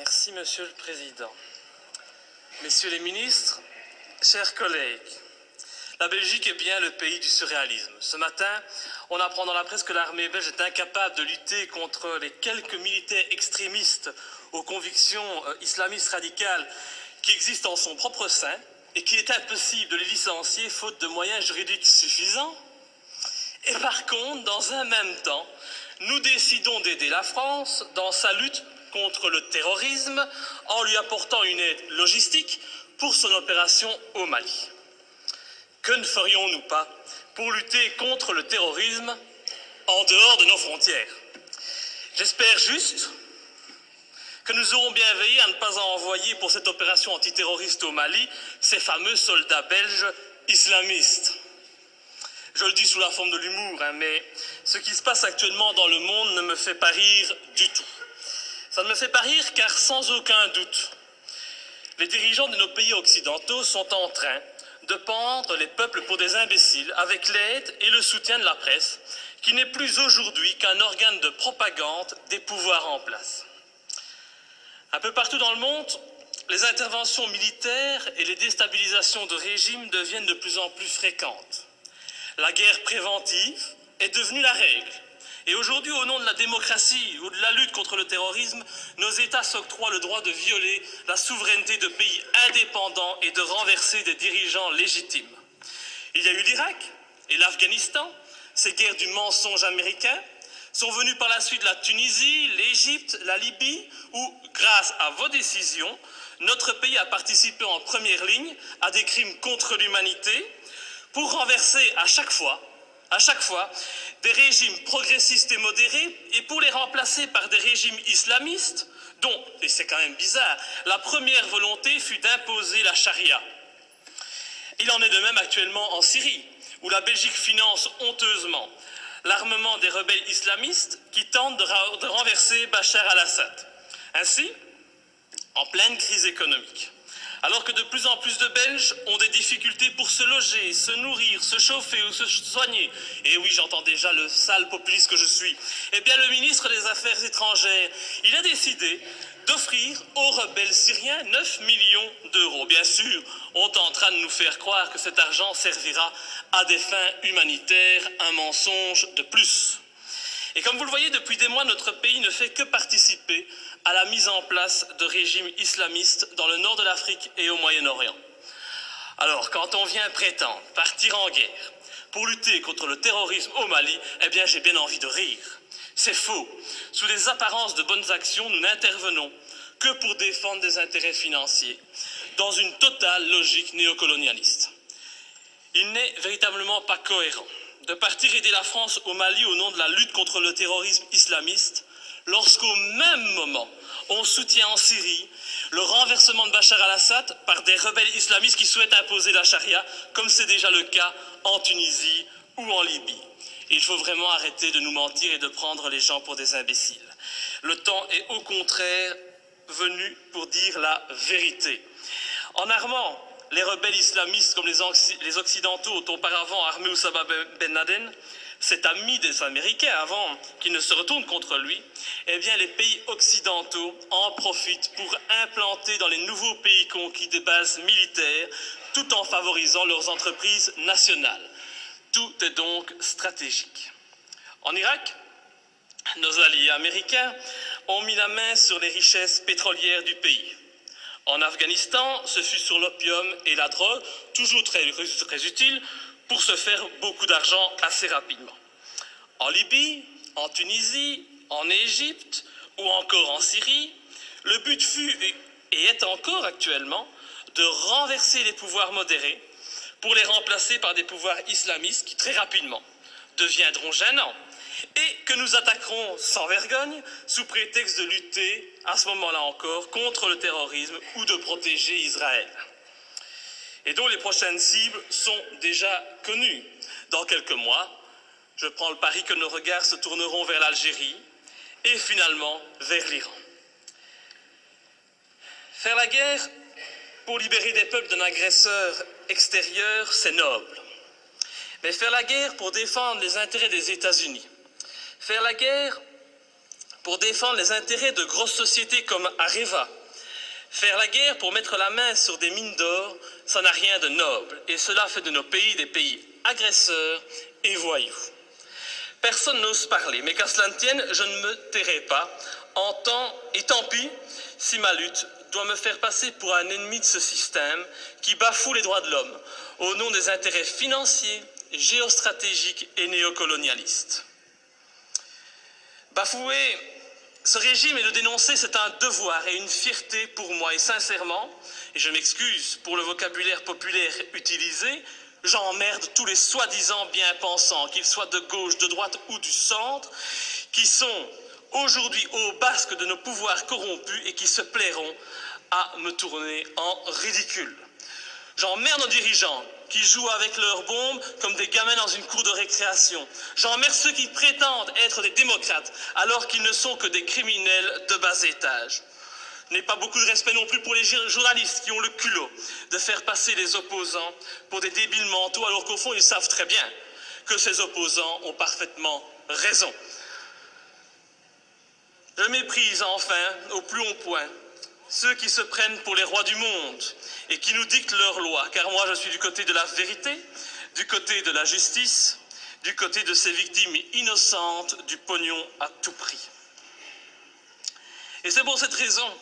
Merci, Monsieur le Président. Messieurs les ministres, chers collègues, la Belgique est bien le pays du surréalisme. Ce matin, on apprend dans la presse que l'armée belge est incapable de lutter contre les quelques militaires extrémistes aux convictions islamistes radicales qui existent en son propre sein et qu'il est impossible de les licencier faute de moyens juridiques suffisants. Et par contre, dans un même temps, nous décidons d'aider la France dans sa lutte contre le terrorisme en lui apportant une aide logistique pour son opération au Mali. Que ne ferions-nous pas pour lutter contre le terrorisme en dehors de nos frontières? J'espère juste que nous aurons bien veillé à ne pas envoyer pour cette opération antiterroriste au Mali ces fameux soldats belges islamistes. Je le dis sous la forme de l'humour, mais ce qui se passe actuellement dans le monde ne me fait pas rire du tout. Ça ne me fait pas rire car sans aucun doute, les dirigeants de nos pays occidentaux sont en train de pendre les peuples pour des imbéciles avec l'aide et le soutien de la presse, qui n'est plus aujourd'hui qu'un organe de propagande des pouvoirs en place. Un peu partout dans le monde, les interventions militaires et les déstabilisations de régimes deviennent de plus en plus fréquentes. La guerre préventive est devenue la règle. Et aujourd'hui, au nom de la démocratie ou de la lutte contre le terrorisme, nos États s'octroient le droit de violer la souveraineté de pays indépendants et de renverser des dirigeants légitimes. Il y a eu l'Irak et l'Afghanistan, ces guerres du mensonge américain, sont venues par la suite la Tunisie, l'Égypte, la Libye, où, grâce à vos décisions, notre pays a participé en première ligne à des crimes contre l'humanité pour renverser à chaque fois, des régimes progressistes et modérés et pour les remplacer par des régimes islamistes dont, et c'est quand même bizarre, la première volonté fut d'imposer la charia. Il en est de même actuellement en Syrie, où la Belgique finance honteusement l'armement des rebelles islamistes qui tentent de renverser Bachar al-Assad. Ainsi, en pleine crise économique, alors que de plus en plus de Belges ont des difficultés pour se loger, se nourrir, se chauffer ou se soigner, et oui, j'entends déjà le sale populiste que je suis, eh bien le ministre des Affaires étrangères, il a décidé d'offrir aux rebelles syriens 9 millions d'euros. Bien sûr, on tentera de nous faire croire que cet argent servira à des fins humanitaires, un mensonge de plus. Et comme vous le voyez, depuis des mois, notre pays ne fait que participer à la mise en place de régimes islamistes dans le nord de l'Afrique et au Moyen-Orient. Alors, quand on vient prétendre partir en guerre pour lutter contre le terrorisme au Mali, eh bien, j'ai bien envie de rire. C'est faux. Sous des apparences de bonnes actions, nous n'intervenons que pour défendre des intérêts financiers, dans une totale logique néocolonialiste. Il n'est véritablement pas cohérent de partir aider la France au Mali au nom de la lutte contre le terrorisme islamiste, lorsqu'au même moment, on soutient en Syrie le renversement de Bachar al-Assad par des rebelles islamistes qui souhaitent imposer la charia, comme c'est déjà le cas en Tunisie ou en Libye. Il faut vraiment arrêter de nous mentir et de prendre les gens pour des imbéciles. Le temps est au contraire venu pour dire la vérité. En armant les rebelles islamistes comme les Occidentaux ont auparavant armé Oussama Ben Laden, cet ami des Américains avant qu'ils ne se retournent contre lui, eh bien les pays occidentaux en profitent pour implanter dans les nouveaux pays conquis des bases militaires tout en favorisant leurs entreprises nationales. Tout est donc stratégique. En Irak, nos alliés américains ont mis la main sur les richesses pétrolières du pays. En Afghanistan, ce fut sur l'opium et la drogue, toujours très utiles, pour se faire beaucoup d'argent assez rapidement. En Libye, en Tunisie, en Égypte ou encore en Syrie, le but fut et est encore actuellement de renverser les pouvoirs modérés pour les remplacer par des pouvoirs islamistes qui très rapidement deviendront gênants et que nous attaquerons sans vergogne sous prétexte de lutter, à ce moment-là encore, contre le terrorisme ou de protéger Israël. Et dont les prochaines cibles sont déjà connues. Dans quelques mois, je prends le pari que nos regards se tourneront vers l'Algérie et finalement vers l'Iran. Faire la guerre pour libérer des peuples d'un agresseur extérieur, c'est noble. Mais faire la guerre pour défendre les intérêts des États-Unis, faire la guerre pour défendre les intérêts de grosses sociétés comme Areva. Faire la guerre pour mettre la main sur des mines d'or, ça n'a rien de noble, et cela fait de nos pays des pays agresseurs et voyous. Personne n'ose parler, mais qu'à cela ne tienne, je ne me tairai pas, et tant pis si ma lutte doit me faire passer pour un ennemi de ce système qui bafoue les droits de l'homme au nom des intérêts financiers, géostratégiques et néocolonialistes. Bafouer ce régime et le dénoncer, c'est un devoir et une fierté pour moi. Et sincèrement, et je m'excuse pour le vocabulaire populaire utilisé, j'emmerde tous les soi-disant bien-pensants, qu'ils soient de gauche, de droite ou du centre, qui sont aujourd'hui au basque de nos pouvoirs corrompus et qui se plairont à me tourner en ridicule. J'emmerde nos dirigeants qui jouent avec leurs bombes comme des gamins dans une cour de récréation. J'emmerde ceux qui prétendent être des démocrates alors qu'ils ne sont que des criminels de bas étage. Je n'ai pas beaucoup de respect non plus pour les journalistes qui ont le culot de faire passer les opposants pour des débiles mentaux alors qu'au fond ils savent très bien que ces opposants ont parfaitement raison. Je méprise enfin au plus haut point ceux qui se prennent pour les rois du monde et qui nous dictent leurs lois, car moi je suis du côté de la vérité, du côté de la justice, du côté de ces victimes innocentes du pognon à tout prix. Et c'est pour cette raison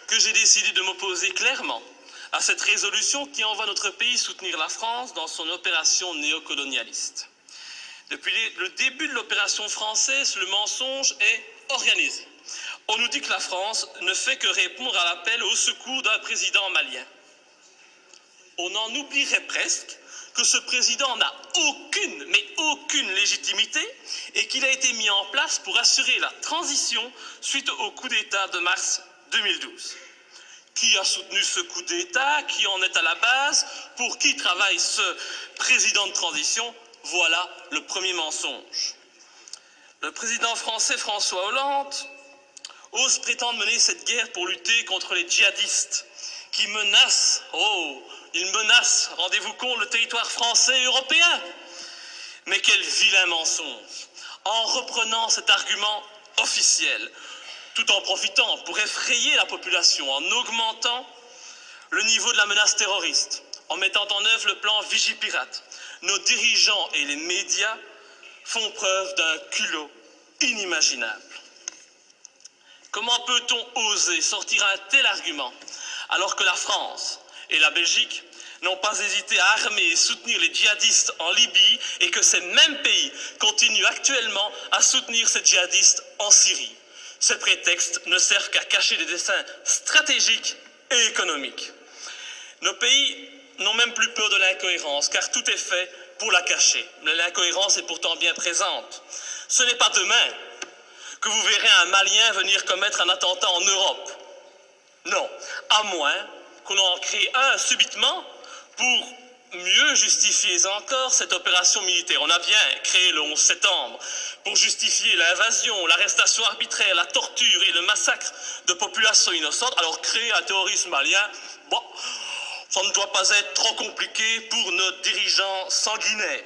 que j'ai décidé de m'opposer clairement à cette résolution qui envoie notre pays soutenir la France dans son opération néocolonialiste. Depuis le début de l'opération française, le mensonge est organisé. On nous dit que la France ne fait que répondre à l'appel au secours d'un président malien. On en oublierait presque que ce président n'a aucune, mais aucune légitimité et qu'il a été mis en place pour assurer la transition suite au coup d'État de mars 2012. Qui a soutenu ce coup d'État? Qui en est à la base? Pour qui travaille ce président de transition? Voilà le premier mensonge. Le président français François Hollande ose prétendre mener cette guerre pour lutter contre les djihadistes qui menacent, ils menacent, rendez-vous compte, le territoire français et européen. Mais quel vilain mensonge! En reprenant cet argument officiel, tout en profitant pour effrayer la population, en augmentant le niveau de la menace terroriste, en mettant en œuvre le plan Vigipirate, nos dirigeants et les médias font preuve d'un culot inimaginable. Comment peut-on oser sortir un tel argument alors que la France et la Belgique n'ont pas hésité à armer et soutenir les djihadistes en Libye et que ces mêmes pays continuent actuellement à soutenir ces djihadistes en Syrie? Ces prétextes ne servent qu'à cacher des desseins stratégiques et économiques. Nos pays n'ont même plus peur de l'incohérence car tout est fait pour la cacher. Mais l'incohérence est pourtant bien présente. Ce n'est pas demain que vous verrez un Malien venir commettre un attentat en Europe. Non, à moins qu'on en crée un subitement pour mieux justifier encore cette opération militaire. On a bien créé le 11 septembre pour justifier l'invasion, l'arrestation arbitraire, la torture et le massacre de populations innocentes. Alors créer un terrorisme malien, bon, ça ne doit pas être trop compliqué pour nos dirigeants sanguinaires.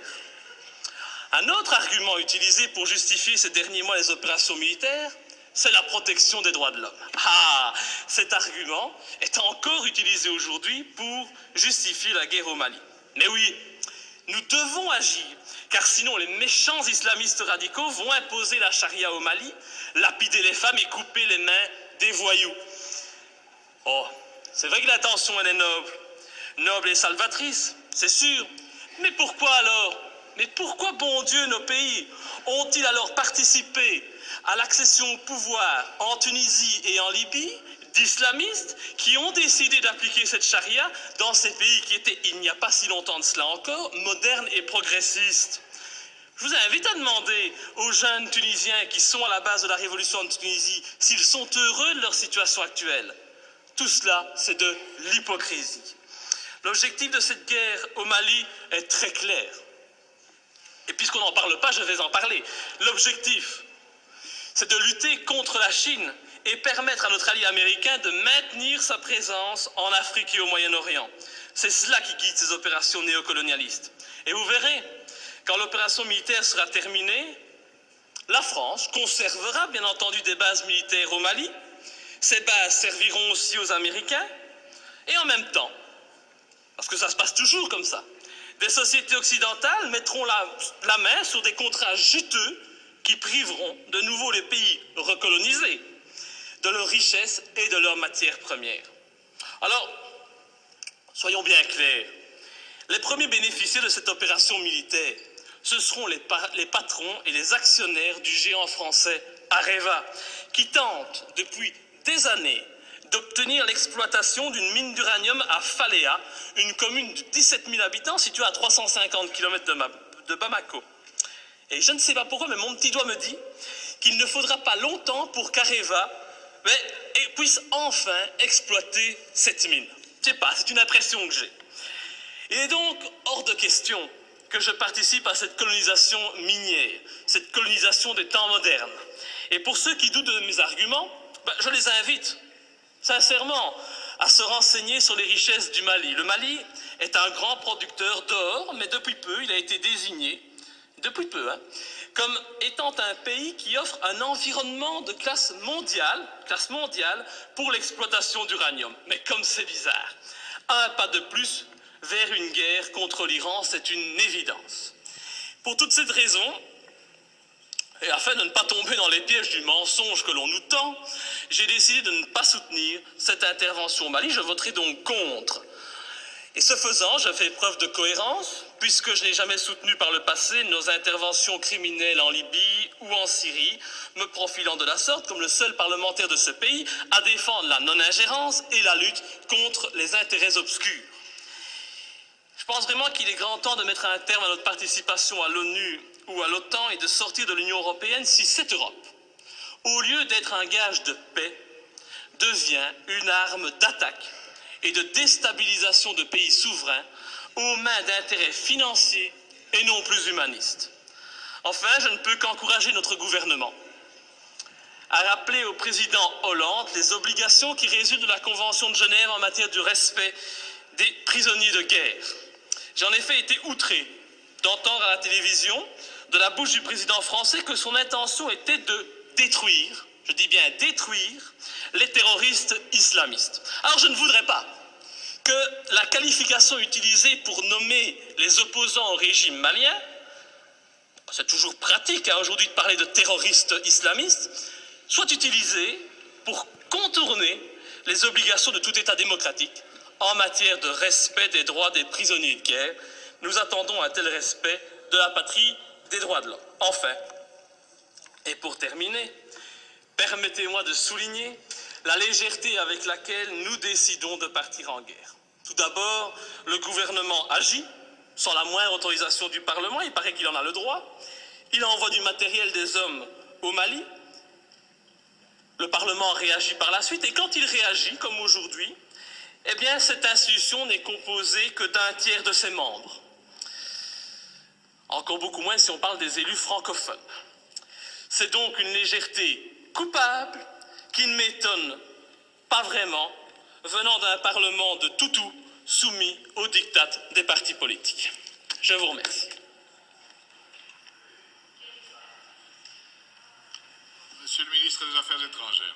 Un autre argument utilisé pour justifier ces derniers mois les opérations militaires, c'est la protection des droits de l'homme. Ah, cet argument est encore utilisé aujourd'hui pour justifier la guerre au Mali. Mais oui, nous devons agir, car sinon les méchants islamistes radicaux vont imposer la charia au Mali, lapider les femmes et couper les mains des voyous. Oh, c'est vrai que l'intention elle est noble, noble et salvatrice, c'est sûr. Mais pourquoi alors? Mais pourquoi, bon Dieu, nos pays ont-ils alors participé à l'accession au pouvoir en Tunisie et en Libye d'islamistes qui ont décidé d'appliquer cette charia dans ces pays qui étaient, il n'y a pas si longtemps de cela encore, modernes et progressistes? Je vous invite à demander aux jeunes Tunisiens qui sont à la base de la révolution de Tunisie s'ils sont heureux de leur situation actuelle. Tout cela, c'est de l'hypocrisie. L'objectif de cette guerre au Mali est très clair. Et puisqu'on n'en parle pas, je vais en parler. L'objectif, c'est de lutter contre la Chine et permettre à notre allié américain de maintenir sa présence en Afrique et au Moyen-Orient. C'est cela qui guide ces opérations néocolonialistes. Et vous verrez, quand l'opération militaire sera terminée, La France conservera bien entendu des bases militaires au Mali. Ces bases serviront aussi aux Américains. Et en même temps, parce que ça se passe toujours comme ça, des sociétés occidentales mettront la main sur des contrats juteux qui priveront de nouveau les pays recolonisés de leurs richesses et de leurs matières premières. Alors, soyons bien clairs, les premiers bénéficiaires de cette opération militaire, ce seront les patrons et les actionnaires du géant français Areva, qui tentent depuis des années d'obtenir l'exploitation d'une mine d'uranium à Faléa, une commune de 17 000 habitants située à 350 km de Bamako. Et je ne sais pas pourquoi, mais mon petit doigt me dit qu'il ne faudra pas longtemps pour qu'Areva puisse enfin exploiter cette mine. Je ne sais pas, c'est une impression que j'ai. Il est donc hors de question que je participe à cette colonisation minière, cette colonisation des temps modernes. Et pour ceux qui doutent de mes arguments, je les invite sincèrement à se renseigner sur les richesses du Mali. Le Mali est un grand producteur d'or, mais depuis peu, il a été désigné, comme étant un pays qui offre un environnement de classe mondiale pour l'exploitation d'uranium. Mais comme c'est bizarre, un pas de plus vers une guerre contre l'Iran, c'est une évidence. Pour toutes ces raisons, et afin de ne pas tomber dans les pièges du mensonge que l'on nous tend, j'ai décidé de ne pas soutenir cette intervention au Mali. Je voterai donc contre. Et ce faisant, je fais preuve de cohérence, puisque je n'ai jamais soutenu par le passé nos interventions criminelles en Libye ou en Syrie, me profilant de la sorte comme le seul parlementaire de ce pays à défendre la non-ingérence et la lutte contre les intérêts obscurs. Je pense vraiment qu'il est grand temps de mettre un terme à notre participation à l'ONU ou à l'OTAN et de sortir de l'Union européenne si cette Europe, au lieu d'être un gage de paix, devient une arme d'attaque et de déstabilisation de pays souverains aux mains d'intérêts financiers et non plus humanistes. Enfin, je ne peux qu'encourager notre gouvernement à rappeler au président Hollande les obligations qui résultent de la Convention de Genève en matière de respect des prisonniers de guerre. J'ai en effet été outré d'entendre à la télévision, de la bouche du président français, que son intention était de détruire, je dis bien détruire, les terroristes islamistes. Alors je ne voudrais pas que la qualification utilisée pour nommer les opposants au régime malien, c'est toujours pratique aujourd'hui de parler de terroristes islamistes, soit utilisée pour contourner les obligations de tout État démocratique en matière de respect des droits des prisonniers de guerre. Nous attendons un tel respect de la patrie des droits de l'homme. Enfin, et pour terminer, permettez-moi de souligner la légèreté avec laquelle nous décidons de partir en guerre. Tout d'abord, le gouvernement agit sans la moindre autorisation du Parlement, il paraît qu'il en a le droit. Il envoie du matériel, des hommes au Mali. Le Parlement réagit par la suite, et quand il réagit, comme aujourd'hui, eh bien, cette institution n'est composée que d'un tiers de ses membres. Encore beaucoup moins si on parle des élus francophones. C'est donc une légèreté coupable qui ne m'étonne pas vraiment, venant d'un Parlement de toutous soumis aux diktats des partis politiques. Je vous remercie. Monsieur le ministre des Affaires étrangères.